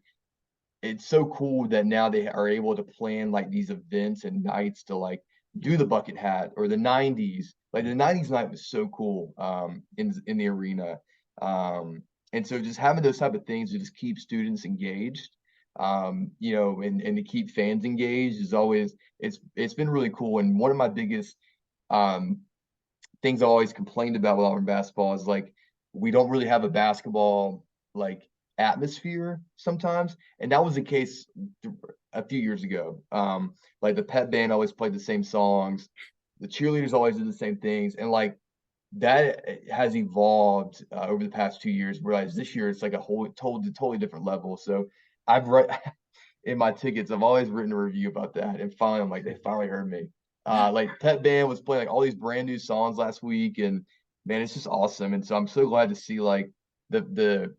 it's so cool that now they are able to plan like these events and nights to like do the bucket hat, or the 90s. Like the 90s night was so cool in the arena. And so just having those type of things to just keep students engaged, and to keep fans engaged is always, it's been really cool. And one of my biggest things I always complained about with Auburn basketball is like we don't really have a basketball like atmosphere sometimes, and that was the case a few years ago. Like the pep band always played the same songs, the cheerleaders always did the same things, and like that has evolved over the past 2 years. Whereas this year it's like a totally different level. So I've read in my tickets, I've always written a review about that, and finally I'm like, they finally heard me. Like pep band was playing like all these brand new songs last week, and man, it's just awesome. And so I'm so glad to see like the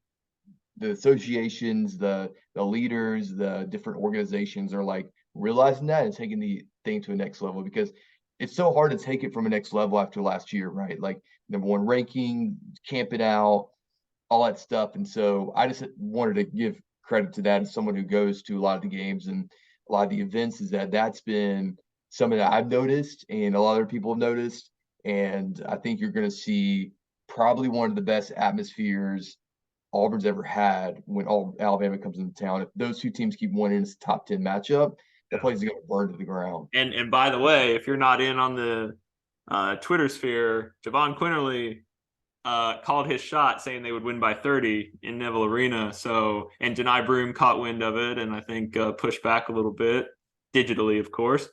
the associations, the leaders, the different organizations are like realizing that and taking the thing to a next level, because it's so hard to take it from a next level after last year, right? Like number one ranking, camp it out, all that stuff. And so I just wanted to give credit to that as someone who goes to a lot of the games and a lot of the events, is that that's been something that I've noticed and a lot of other people have noticed. And I think you're going to see probably one of the best atmospheres Auburn's ever had when all Alabama comes into town. If those two teams keep winning, it's a top 10 matchup. That place is going to burn to the ground. And by the way, if you're not in on the Twitter sphere, Javon Quinterly called his shot saying they would win by 30 in Neville Arena. So, and Denai Broom caught wind of it and I think pushed back a little bit digitally, of course.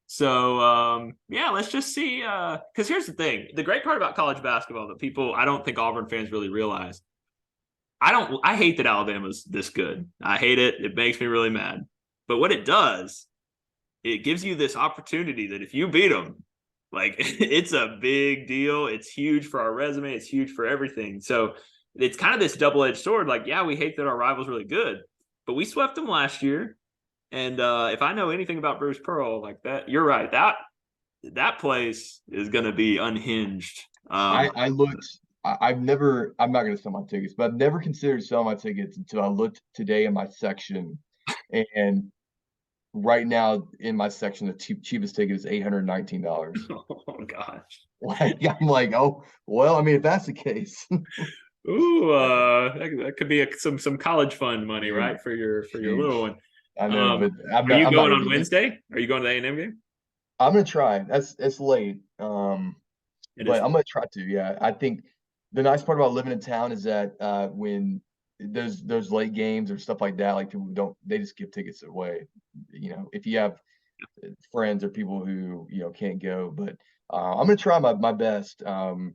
So, yeah, let's just see. Because here's the thing. The great part about college basketball that people, I don't think Auburn fans really realize. I hate that Alabama's this good. I hate it. It makes me really mad. But what it does, it gives you this opportunity that if you beat them, like it's a big deal. It's huge for our resume. It's huge for everything. So it's kind of this double-edged sword. Like, yeah, we hate that our rival's really good, but we swept them last year. And if I know anything about Bruce Pearl, like that, you're right. That place is going to be unhinged. I looked. I've never. I'm not going to sell my tickets, but I've never considered selling my tickets until I looked today in my section, and right now in my section, the cheapest ticket is $819. Oh gosh. Like I'm like, oh well. I mean, if that's the case, Ooh, that could be some college fund money, dude, right, for your huge. little one. I know, but Are you I'm not going gonna on do it. Wednesday? Are you going to the A&M game? I'm gonna try. It's late. It But is. I'm gonna try to. Yeah, I think the nice part about living in town is that when those late games or stuff like that, like people don't, they just give tickets away. You know, if you have friends or people who can't go, but I'm gonna try my best. To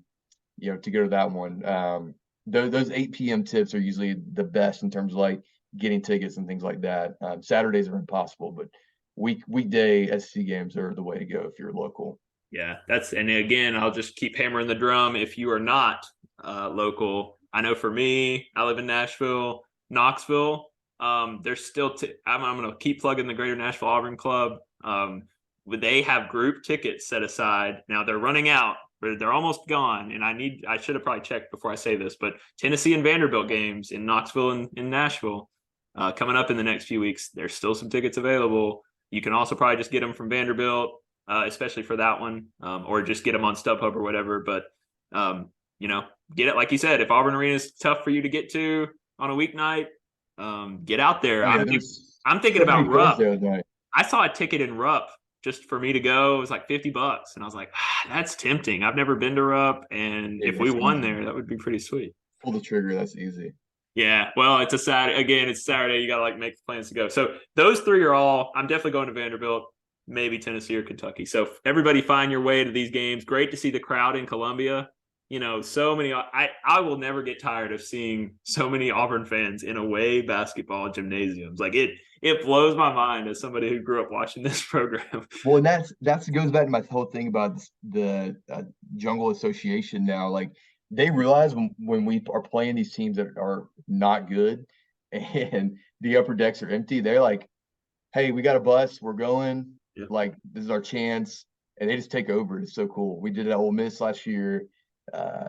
go to that one. Those 8 p.m. tips are usually the best in terms of like getting tickets and things like that. Saturdays are impossible, but weekday SC games are the way to go if you're local. Yeah, and again, I'll just keep hammering the drum. If you are not local, I know for me, I live in Nashville, Knoxville. There's still, I'm going to keep plugging the Greater Nashville Auburn Club. They have group tickets set aside. Now they're running out, but they're almost gone. And I should have probably checked before I say this, but Tennessee and Vanderbilt games in Knoxville and in Nashville coming up in the next few weeks. There's still some tickets available. You can also probably just get them from Vanderbilt. Especially for that one, or just get them on StubHub or whatever. But get it, like you said. If Auburn Arena is tough for you to get to on a weeknight, get out there. Oh yeah, there's I'm thinking so many about fans Rupp. there tonight. I saw a ticket in Rupp just for me to go. It was like $50, and I was like, that's tempting. I've never been to Rupp, and Yeah, if we that's won easy. there, that would be pretty sweet. Pull the trigger. That's easy. Yeah, well, it's a Saturday. Again, it's Saturday. You got to like make plans to go. So those three are all. I'm definitely going to Vanderbilt, maybe Tennessee or Kentucky. So everybody find your way to these games. Great to see the crowd in Columbia. So many. I will never get tired of seeing so many Auburn fans in away basketball gymnasiums. Like it blows my mind as somebody who grew up watching this program. Well, and that's goes back to my whole thing about the Jungle Association now. Like they realize when we are playing these teams that are not good and the upper decks are empty, they're like, "Hey, we got a bus. We're going. Yeah. Like this is our chance." And they just take over. It's so cool. We did it at Ole Miss last year,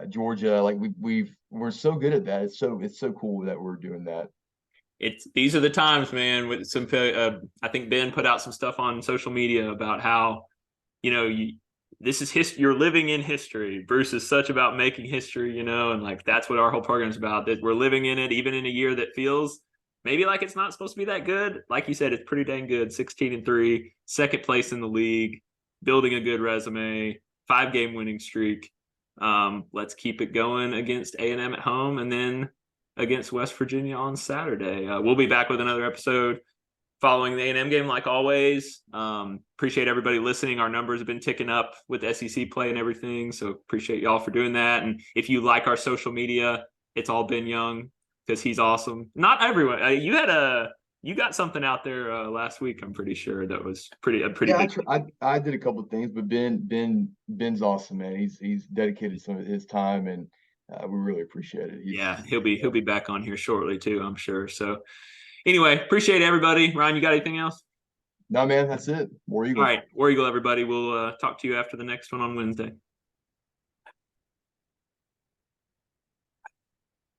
Georgia. Like we're so good at that. It's so cool that we're doing that. These are the times, man. With some, I think Ben put out some stuff on social media about how this is history. You're living in history. Bruce is such about making history, and like that's what our whole program is about. That we're living in it, even in a year that feels maybe like it's not supposed to be that good. Like you said, it's pretty dang good. 16-3, second place in the league, building a good resume, 5-game winning streak. Let's keep it going against A&M at home, and then against West Virginia on Saturday. We'll be back with another episode following the A&M game, like always. Appreciate everybody listening. Our numbers have been ticking up with SEC play and everything, so appreciate y'all for doing that. And if you like our social media, it's all Ben Young because he's awesome. Not everyone. You got something out there last week. I'm pretty sure that was pretty Yeah, big. I did a couple of things, but Ben's awesome, man. He's dedicated some of his time and We really appreciate it. Yeah, he'll be back on here shortly too, I'm sure. So anyway, appreciate everybody. Ryan, you got anything else? No, man, that's it. War All Eagle. right, War Eagle, everybody. We'll talk to you after the next one on Wednesday.